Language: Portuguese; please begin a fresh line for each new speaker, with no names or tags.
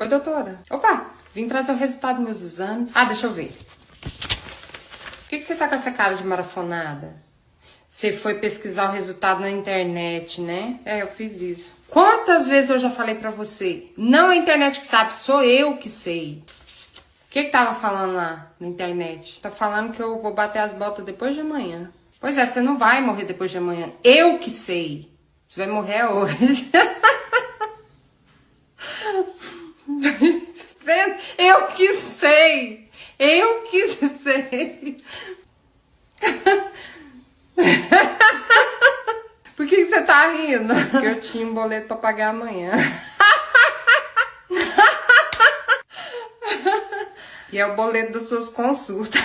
Oi, doutora. Opa, vim trazer o resultado dos meus exames. Ah, deixa eu ver. Por que você tá com essa cara de marafonada? Você foi pesquisar o resultado na internet, né? É, eu fiz isso. Quantas vezes eu já falei pra você? Não é a internet que sabe, sou eu que sei. O que tava falando lá na internet? Tá falando que eu vou bater as botas depois de amanhã. Pois é, você não vai morrer depois de amanhã. Eu que sei. Você vai morrer hoje. Eu que sei. Eu que sei. Por que você tá rindo? Porque eu tinha um boleto pra pagar amanhã. E é o boleto das suas consultas.